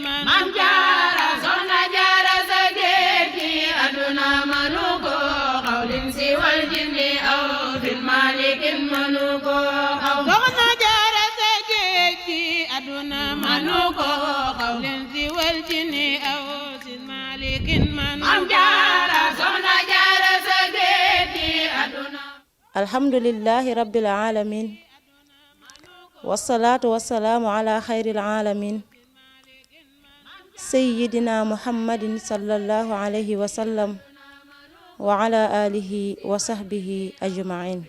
Maam Jaara Soxna Jaara sa géej gi aduna mënu ko xawlin si wal jinni aw fil malikin mënu ko xaw Soxna Jaara sa géej gi aduna mënu ko xawlin si wal jinni aw fil malikin mënu ko Maam Jaara Soxna Jaara sa géej gi aduna alhamdulillahi rabbil alamin wasalaatu wasalaamu ala xayril alamin sayyidina muhammadin sallallahu alayhi wa sallam wa ala alihi wa sahbihi ajmain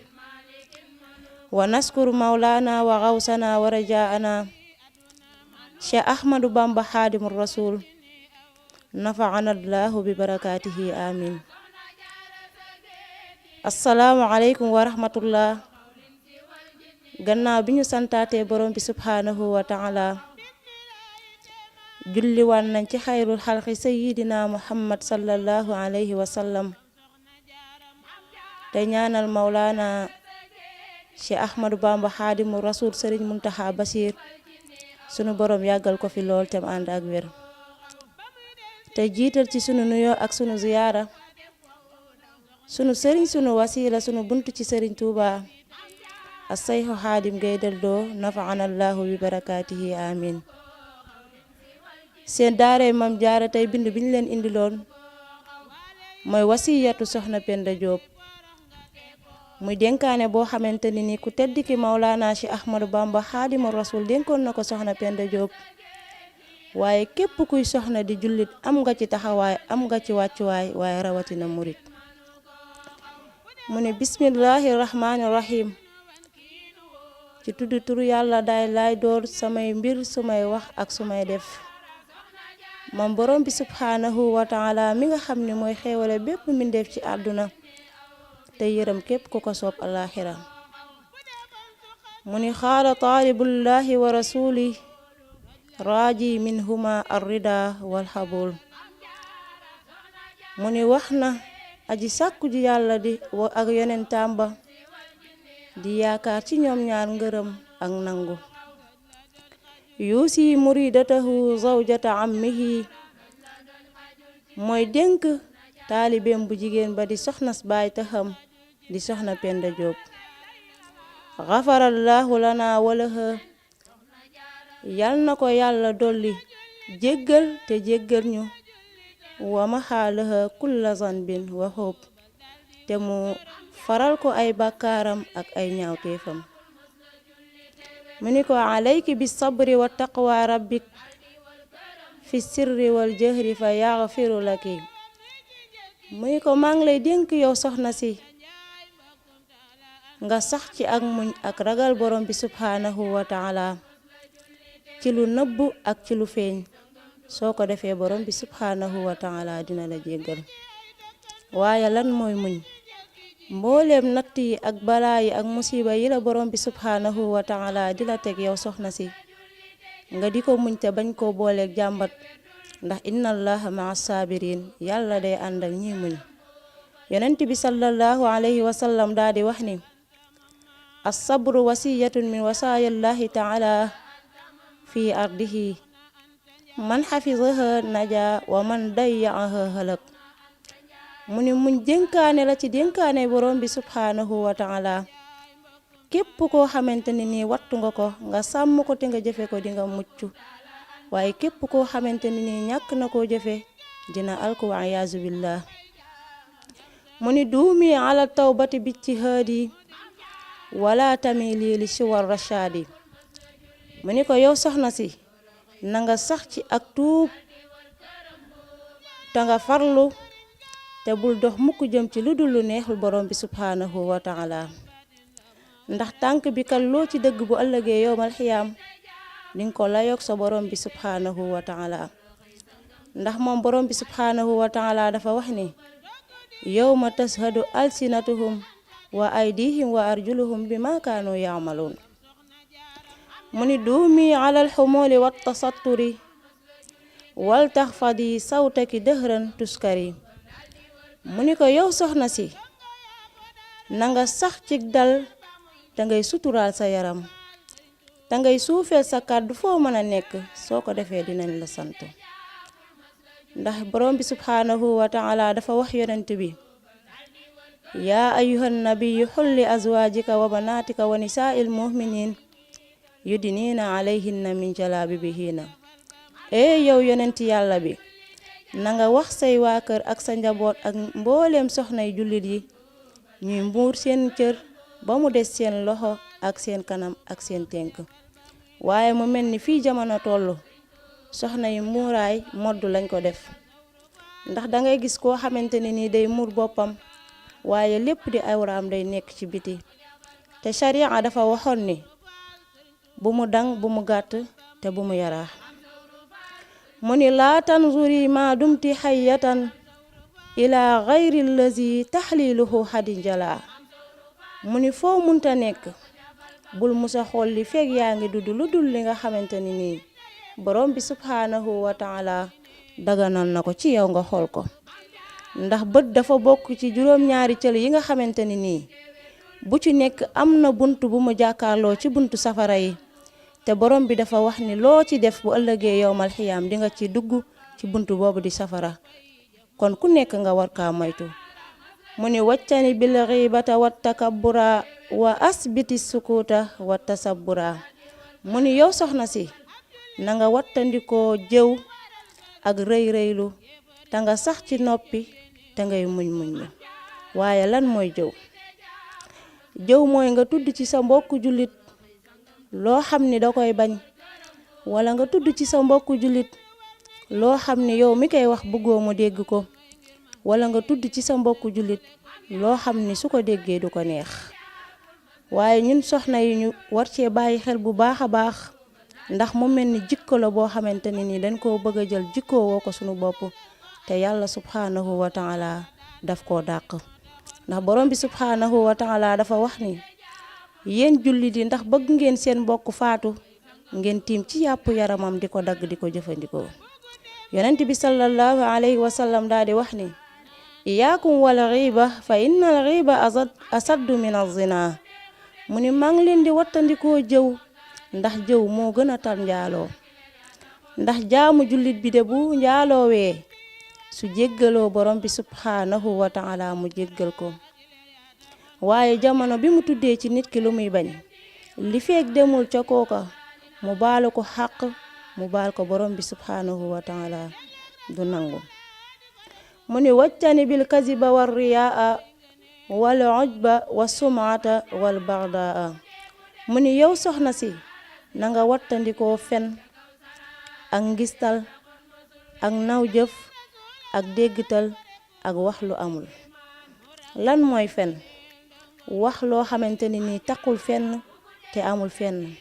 wa naskuru maulana wa gawsana wa rajaana Cheikh Ahmadou Bamba Xaadimu Rasul nafa'ana allahu bi barakatihi amin. Assalaamu aleykum wa rahmatullah. Gannaaw bi ñu santaatee borom bi subhaanahu wa taala julliwaan nañ ci xayrul xalqi sayyidina muhammad sallallahu alayhi wa sallam te ñaanal maulana Cheikh Ahmadou Bamba Xaadimu Rasul Sëriñ Muntaxa Basiir sunu borom yàggal ko fi lool tem ànd ak wér te jiital ci sunu nuyoo ak sunu ziyaara sunu sëriñ sunu wasiila sunu buntu ci sëriñ Tuuba as-sayxu Xaadim Gay Daldoo nafa'ana allahu bi barakaatihi amin. seen daaray Maam Jaara tey bind bi ñu leen indiloon mooy wasiyatu soxna Penda Jóob muy dénkaane boo xamante ni ku tedd ki Mawlaana Cheikh Ahmadou Bamba Xaadimu Rasul dénkoon na ko soxna Penda Jóob waaye képp kuy soxna di jullit am nga ci taxawaay am nga ci wàccuwaay waaye rawatina murit mu ne bismillahi rahmaani rahim ci tuddu turu yàlla daay laay door samay mbir sumay wax ak sumay def moom borom bi subhaanahu wa taala mi nga xam ne mooy xéewale bépp mbindeef ci àdduna te yërëm képp ku ko soob alaxira mu ni xaala taalibullahi wa rasuli raaji minhuma arrida wal xabul mu ni wax na aji sàkku ji yàlla di ak yonentam ba di yaakaar ci ñoom ñaar ngërëm ak nangu yuusi muridatahu zawjata ammihi mooy dénk taalibeem bu jigéen ba di soxnas baay taxam di soxna Penda Jóob xafarallahu lana walaha yal na ko yàlla dolli jéggal te jéggal ñu wa maxaalaha kulla zanbin wa xoob te mu faral ko ay bàkkaaram ak ay ñaawteefam mu ni ko alayki bi sabri wa taqwa rabbik fi sirri wal jahri fa yaxfiru laki mu ni ko maa ngi lay dénk yow soxna si nga sax ci ak muñ ak ragal borom bi subhaanahu wa taala ci lu nëbbu ak ci lu feeñ soo ko defee borom bi subhaanahu wa taala dina la jéggal waaye lan mooy muñ mbooleem natt yi ak balaa yi ak musiba yi la borom bi subhaanahu wa taala di la teg yow soxna si nga di ko muñ te bañ koo booleeg jàmbat ndax inna allaha maa saabiriin yàlla day ànd ak ñi muñ yonent bi sallallahu alayhi wa sallam daa di wax ni as-sabru wasiyatun min wasaayallahi taala fi ardihi man xafizaha naja wa man dayyaaha halak mu ni muñ dénkaane la ci dénkaane borom bi subhaanahu wa taala képp koo xamante ne nii wattu nga ko nga sàmm ko te nga jëfe ko di nga mucc waaye képp koo xamante ne nii ñàkk na koo jëfe dina alku wa iyaazu billah mu ni duumi ala tawbati bijtihaadi wala tamili li siwar rashaadi mu ni ko yow soxna si na nga sax ci ak tuub te nga farlu te bul dox mukk jëm ci lu dul lu neexul borom bi subhaanahu wa taala ndax tànk bi kan loo ci dëgg bu ëllëgee yowmal xiyaam dinga ko layoog sa borom bi subhaanahu wa taala ndax moom borom bi subhaanahu wa taala dafa wax ni yawma tashhadu alsinatuhum wa aydihim wa arjuluhum bima kaanu yaamaluun mu ni duumi alal xumuli wa tasatturi wal taxfadi sawtaki dëhran tuskari mu ni ko yow soxna si nanga sax ci dal te ngay suturaal sa yaram te ngay suufeel sa kàddu foo mën a nekk soo ko defee dinañ la sant ndax borom bi subhanahu wa taala dafa wax yonent bi yaa ayyuhan nabiyyu xul li azwaajika wa banaatika wa nisaa'il mu'miniin yudniina alayhinna min jalaabibihinna yow yonent yàlla bi na nga wax say waa kër ak sa njaboot ak mbooleem soxnay jullit yi ñuy muur seen cër ba mu des seen loxo ak seen kanam ak seen tenk waaye mu mel ni fii jamono tollu soxna yi muuraay moddu lañ ko def ndax dangay gis koo xamante ne nii day muur boppam waaye lépp di awraam day nekk ci biti te sharia dafa waxoon ni bu mu dang bu mu gàtt te bu mu yaraax mu ni laa tanzuri ma dumti hayyatan ila gayri allazi tahliluhu hadin jala mu ni foo munta nekk bul musa xool li feeg yaa ngi dudd lu dul li nga xamante ni nii borom bi subhanahu wa taala daganal na ko ci yow nga xool ko ndax bët dafa bokk ci juróom-ñaari cël yi nga xamante ni nii bu ci nekk am na bunt bu mu jàkkaarloo ci buntu safara yi te borom bi dafa wax ni loo ci def bu ëllëgee yowmal xiyaam di nga ci dugg ci buntu boobu di safara kon ku nekk nga war kaa moytu mu ni waccani bil ghibata wat takabbura wa asbiti sukuta wa tasabbura mu ni yow soxna si na nga wattandikoo jëw ak rëy-rëylu te nga sax ci noppi te ngay muñ waaye lan mooy jëw jëw mooy nga tudd ci sa mbokku jullit loo xam ni da koy bañ wala nga tudd ci sa mbokku jullit loo xam ni yow mi koy wax bëggoo mu dégg ko wala nga tudd ci sa mbokku jullit loo xam ni su ko déggee du ko neex waaye ñun soxna yi ñu war cee bàyyi xel bu baax a baax ndax mu mel ni jikko la boo xamante ne ni dañ koo bëgg a jël jikkoo woo ko sunu bopp te yàlla subhanahu wa taala daf koo dàq ndax borom bi subhanahu wa taala dafa wax ni yéen jullit yi ndax bëgg ngeen seen mbokk faatu ngeen tiim ci yàpp yaramam di ko dagg di ko jëfandikoo yonent bi sallallahu alayhi wa sallam daal di wax ni iyaakum wal ghiba fa innal ghiba asaddu min az-zina mu ni maa ngi leen di wattandikoo jëw ndax jëw moo gën a tar njaaloo ndax jaamu jullit bi de bu njaaloowee su jéggaloo borom bi subhanahu wa taala mu jéggal ko waaye jamono bi mu tuddee ci nit ki lu muy bañ li feek demul ca kooka mu baalu ko xaq mu baal ko borom bi subhanahu wa taala du nangu mu ni waccani bil kaziba war riyaa wal ujba wa sumata wal bagdaa mu ni yow soxna si na nga wattandikoo fen ak ngistal ak naw jëf ak déggtal ak wax lu amul lan mooy fen wax loo xamante ni nii takkul fenn te amul fenn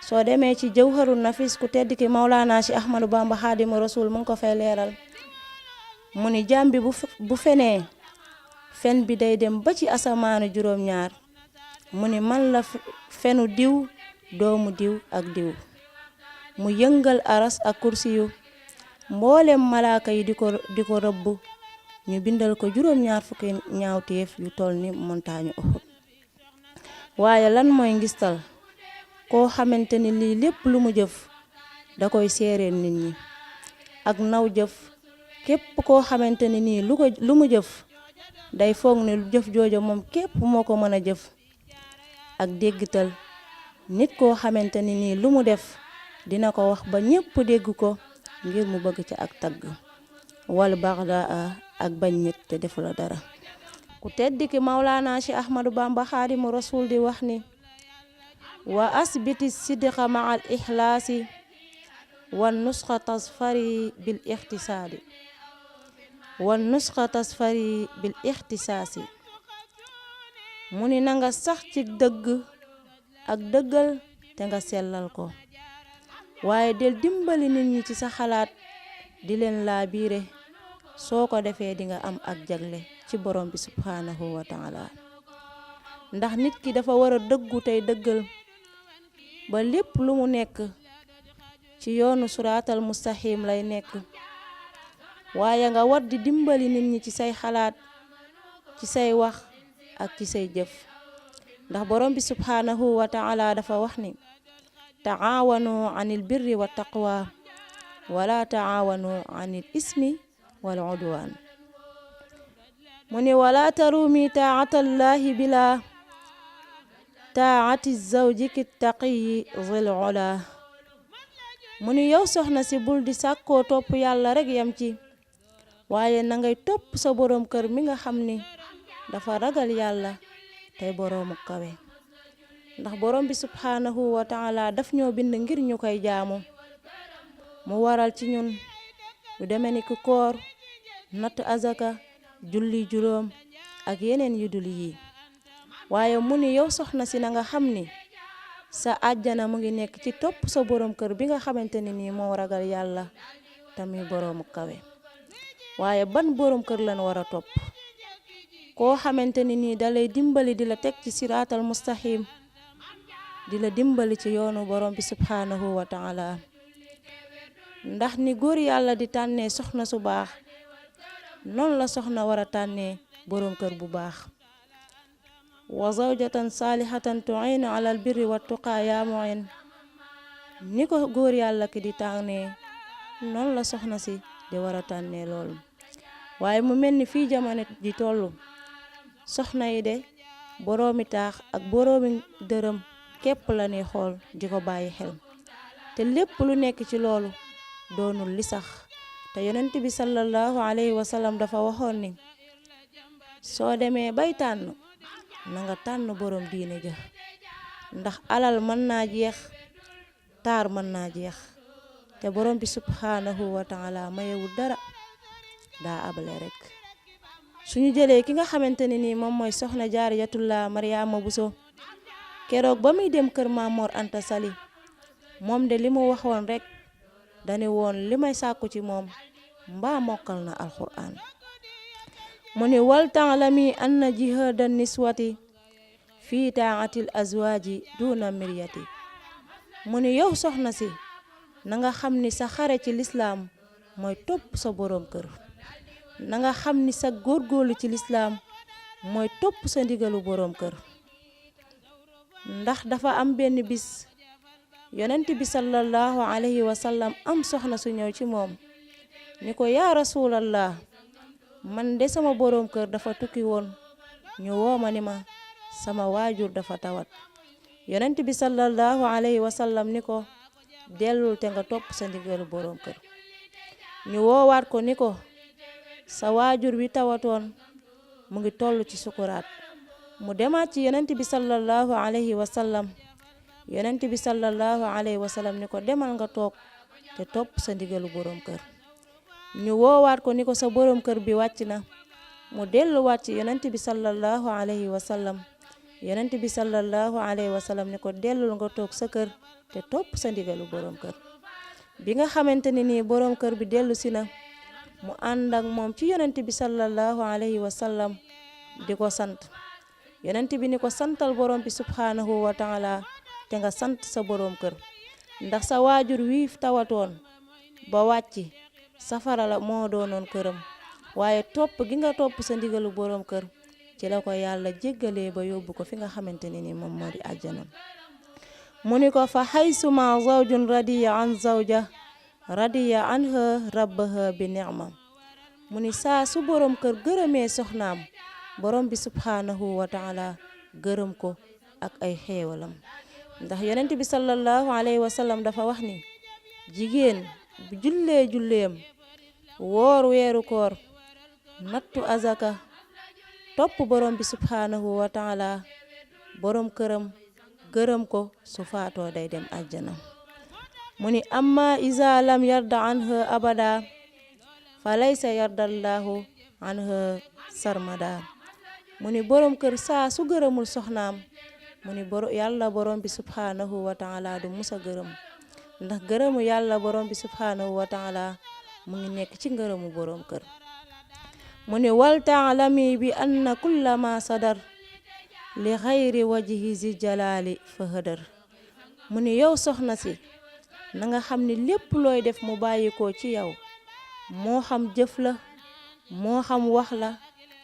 soo demee ci jawharun nafis ku tedd ki Mawlana Cheikh Ahmadou Bamba Xaadimu Rasul mu ngi ko fay leeral mu ni jaam bi bu fenee fen bi day dem ba ci asamaanu juróom-ñaar mu ni man la fenu diw doomu diw ak diw mu yëngal aras ak kursiyu mboolem malaaka yi di ko rëbb ñu bindal ko juróom-ñaar fukki ñaawteef yu toll ni montagne Uhud waaye lan mooy ngistal koo xamante ni lii lépp lu mu jëf da koy seereel nit ñi ak naw jëf képp koo xamante ni nii lu mu jëf day foog ne jëf jooja moom képp moo ko mën a jëf ak déggtal nit koo xamante ni nii lu mu def dina ko wax ba ñépp dégg ko ngir mu bëgg ci ak tagg wal baxdaa ak bañ nit te defu la dara ku tedd ki Mawlana Cheikh Ahmadou Bamba Xaadimu Rasul di wax ni wa asbiti sidqa ma al ixlaasi wan nusxa tasfari bil ixtisaadi mu ni na nga sax ci dëgg ak dëggal te nga sellal ko waaye del dimbali nit ñi ci sa xalaat di leen laa biire soo ko defee di nga am ak jagle ci borom bi subhanahu wa taala ndax nit ki dafa war a dëggu tey dëggal ba lépp lu mu nekk ci yoonu suraatal mustaqim lay nekk waaye nga war di dimbali nit ñi ci say xalaat ci say wax ak ci say jëf ndax borom bi subhanahu wa taala dafa wax ni taawanu anil birri wa taqwa wala taawanu anil ismi wal udwan mu ni wala tarumi taatallahi bila taati zawjiki taqiyi zil ula mu ni yow soxna si bul di sàkkoo topp yàlla rek yam ci waaye na ngay topp sa boroom kër mi nga xam ni dafa ragal yàlla tey boroomu kawe ndax borom bi subhanahu wa taala daf ñoo bind ngir ñu koy jaamu mu waral ci ñun lu deme ni ku koor natt azaka julli juróom ak yeneen yu dul yi waaye mu ni yow soxna si na nga xam ni sa àjjana mu ngi nekk ci topp sa borom kër bi nga xamante ni nii moo ragal yàlla tamit boroomu kawe waaye ban borom kër lan war a topp koo xamante ni nii dalay dimbali di la teg ci siraatal mustaqim di la dimbali ci yoonu borom bi subhanahu wa taala ndax ni góor yàlla di tànnee soxna su baax noonu la soxna war a tànnee borom kër bu baax wa zawjatan salihatan tu'inu alal birri wa tuqaa yaa mu'in ni ko góor yàlla ki di tànnee noonu la soxna si di war a tànnee loolu waaye mu mel ni fii jamono di tollu soxna yi de boroomi taax ak boroomi dërëm képp la ni xool di ko bàyyi xel te lépp lu nekk ci loolu doonul li sax te yonent bi sallallahu alayhi wa sallam dafa waxoon ni soo demee bay tànn na nga tànn borom diine ja ndax alal mën naa jeex taar mën naa jeex te borom bi subhanahu wa taala mayewul dara daa abale rek suñu jëlee ki nga xamante ni nii moom mooy soxna Jaariyatullah Mariama Buso keroog ba muy dem kër Mamor Anta Sali moom de li mu waxoon rek dani woon li may sàkku ci moom mbaa mokkal na alquran mu ni wal ta'lami anna jihadan niswati fii taatil azwaji duna miryati mu ni yow soxna si na nga xam ni sa xare ci lislaam mooy topp sa boroom kër na nga xam ni sa góorgóorlu ci lislaam mooy topp sa ndigalu boroom kër ndax dafa am benn bis yonent bi sallallahu alayhi wa sallam am soxna su ñëw ci moom ni ko yaa rasulallah man de sama boroom kër dafa tukki woon ñu wooma ni ma sama waajur dafa tawat yonent bi sallallahu alayhi wa sallam ni ko dellul te nga topp sa ndigalu boroom kër ñu woowaat ko ni ko sa waajur wi tawatoon mu ngi toll ci sukuraat mu demaat ci yonent bi sallallahu alayhi wa sallam yonent bi sallallahu alayhi wa sallam ni ko demal nga toog te topp sa ndigalu boroom kër ñu woowaat ko ni ko sa boroom kër bi wàcc na mu delluwaat ci yonent bi sallallahu alayhi wa sallam yonent bi sallallahu alayhi wa sallam ni ko dellul nga toog sa kër te topp sa ndigalu boroom kër bi nga xamante ni nii boroom kër bi dellu si na mu ànd ak moom ci yonent bi sallallahu alayhi wa sallam di ko sant yonent bi ni ko santal boroom bi subhanahu wa taala te nga sant sa boroom kër ndax sa waajur wi tawatoon ba wàcc safara la moo doonoon këram waaye topp gi nga topp sa ndigalu boroom kër ci la ko yàlla jéggalee ba yóbbu ko fi nga xamante ni nii moom moo di àjjana mu ni ko fa haysuma zawjun radiya an zawja radiya anha rabbaha bi ni'ma mu ni saa su boroom kër gërëmee soxnaam borom bi subhanahu wa taala gërëm ko ak ay xéewalam ndax yonent bi sallallahu alayhi wa sallam dafa wax ni jigéen bu jullee julleem woor weeru koor nattu azaka topp borom bi subhanahu wa taala borom këram gërëm ko su faatoo day dem àjjana mu ni amma iza lam yarda anha abada fa laysa yardallahu anha sarmada mu ni borom kër saa su gërëmul soxnaam mu ni yàlla borom bi subhanahu wa taala du musa gërëm ndax gërëmu yàlla borom bi subhanahu wa taala mu ngi nekk ci ngërëmu borom kër mu ni wal ta'lami bi anna kulla ma sadar li xayri wajhi zi jalali fa hadar mu ni yow soxna si na nga xam ni lépp looy def mu bàyyikoo ci yow moo xam jëf la moo xam wax la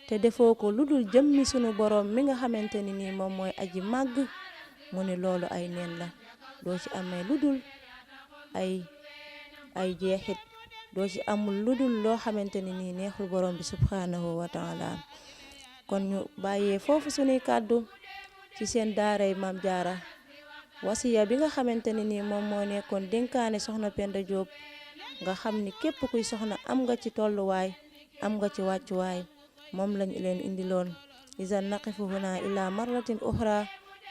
te defoo ko lu dul jëmmi sunu borom mi nga xamante ni nii moom mooy aji màgg mu ni loolu ay neen la doo ci amee lu dul ay jeexit, doo ci amul lu dul loo xamante ni nii neexul borom bi subhanahu wa taala. kon ñu bàyyee foofu suñuy kàddu ci seen daaray Maam Jaara, wasiya bi nga xamante ni nii moom moo nekkoon dénkaane soxna Penda Diop, nga xam ni képp kuy soxna am nga ci tolluwaay, am nga ci wàccuwaay, moom lañu leen indiloon. izan naqifu huna ila marratin uxra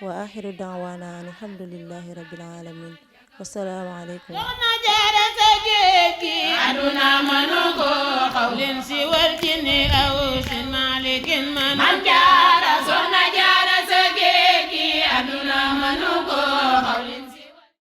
wa axiru daawaana an alhamdulillahi rabbil alamin. wassalaamu aleykum.